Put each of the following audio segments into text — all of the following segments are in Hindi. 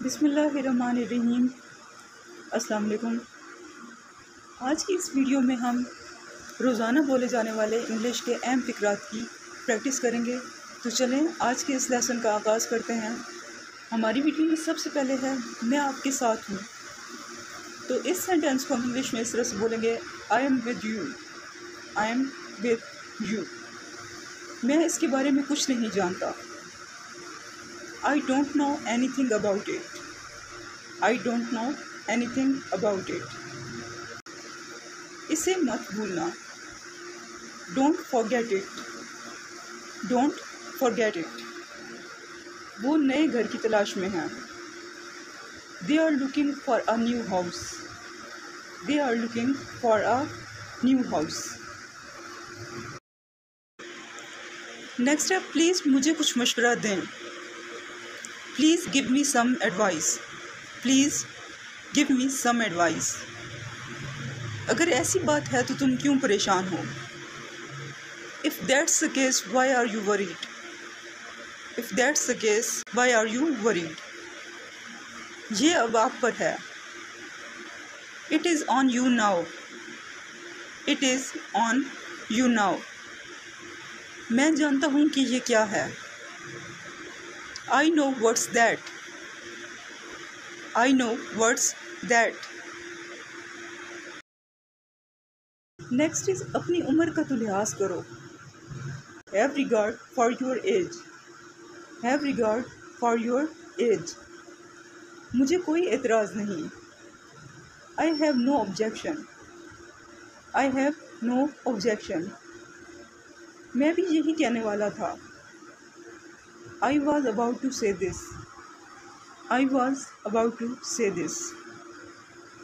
बिस्मिल्लाहिर्रहमानिर्रहीम। अस्सलाम वालेकुम। आज की इस वीडियो में हम रोज़ाना बोले जाने वाले इंग्लिश के अहम फ़िक्रात की प्रैक्टिस करेंगे। तो चलें आज के इस लेसन का आगाज़ करते हैं। हमारी वीडियो में सबसे पहले है मैं आपके साथ हूँ। तो इस सेंटेंस को हम इंग्लिश में इस तरह से बोलेंगे, I am with you. I am with you. मैं इसके बारे में कुछ नहीं जानता। I don't know anything about it. I don't know anything about it. इसे मत भूलना। Don't forget it. Don't forget it. वो नए घर की तलाश में हैं। They are looking for a new house. They are looking for a new house. Next है, प्लीज़ मुझे कुछ मशवरा दें। Please give me some advice. Please give me some advice. अगर ऐसी बात है तो तुम क्यों परेशान हो? If that's the case, why are you worried? If that's the case, why are you worried? ये अब आप पर है। It is on you now. It is on you now. मैं जानता हूँ कि ये क्या है। I know what's that. I know what's that. Next is अपनी उम्र का तो लिहाज करो। Have regard for your age. Have regard for your age. मुझे कोई एतराज़ नहीं। I have no objection. I have no objection. मैं भी यही कहने वाला था। I was about to say this. I was about to say this.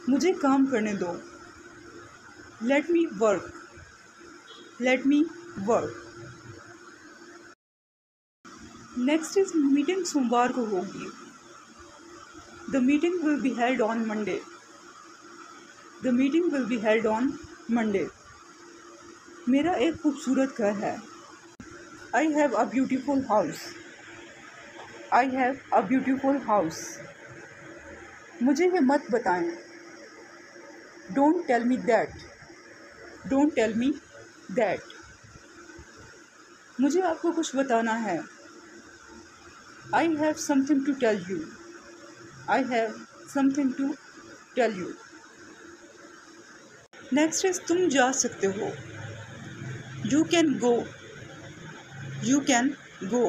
मुझे काम करने दो। Let me work. Let me work. Next is meeting सोमवार को होगी। The meeting will be held on Monday. The meeting will be held on Monday. मेरा एक खूबसूरत घर है। I have a beautiful house. I have a beautiful house. मुझे ये मत बताएं। Don't tell me that. Don't tell me that. मुझे आपको कुछ बताना है। I have something to tell you. I have something to tell you. Next is तुम जा सकते हो। You can go. You can go.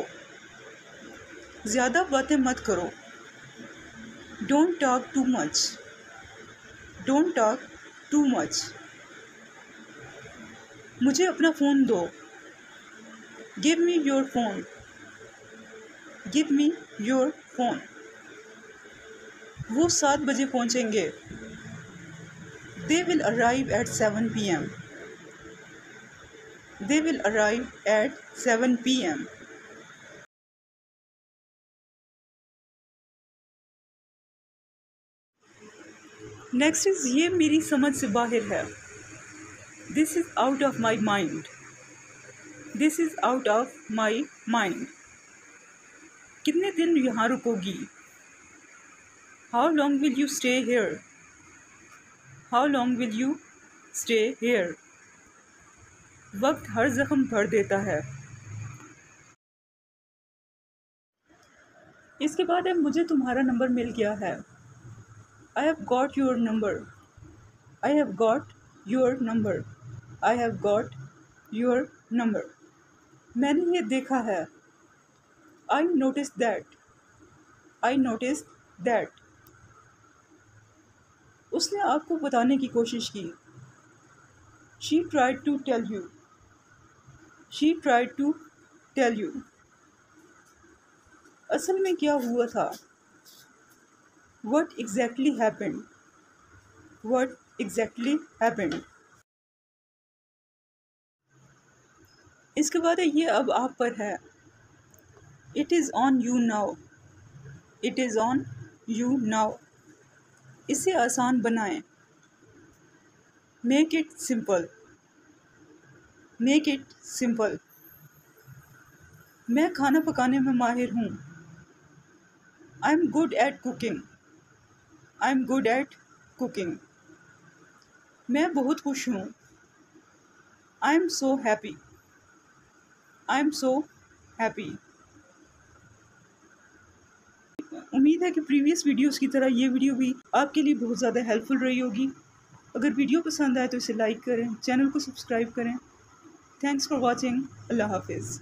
ज़्यादा बातें मत करो। Don't talk too much. Don't talk too much. मुझे अपना फ़ोन दो। Give me your phone. Give me your phone. वो 7 बजे पहुँचेंगे। They will arrive at 7 p.m. They will arrive at 7 p.m. Next is ये मेरी समझ से बाहर है। This is out of my mind. This is out of my mind. कितने दिन यहाँ रुकोगी? How long will you stay here? How long will you stay here? वक्त हर जख्म भर देता है। इसके बाद है मुझे तुम्हारा नंबर मिल गया है। I have got your number. I have got your number. I have got your number. मैंने ये देखा है। I noticed that. I noticed that. उसने आपको बताने की कोशिश की। She tried to tell you. She tried to tell you. असल में क्या हुआ था? What exactly happened? What exactly happened? इसके बाद ये अब आप पर है। It is on you now. It is on you now. इसे आसान बनाएं। Make it simple. Make it simple. मैं खाना पकाने में माहिर हूँ। I am good at cooking. I am good at cooking. मैं बहुत खुश हूँ। I am so happy. I am so happy. उम्मीद है कि प्रीवियस वीडियोस की तरह ये वीडियो भी आपके लिए बहुत ज़्यादा हेल्पफुल रही होगी। अगर वीडियो पसंद आए तो इसे लाइक करें, चैनल को सब्सक्राइब करें। Thanks for watching. अल्लाह हाफिज़।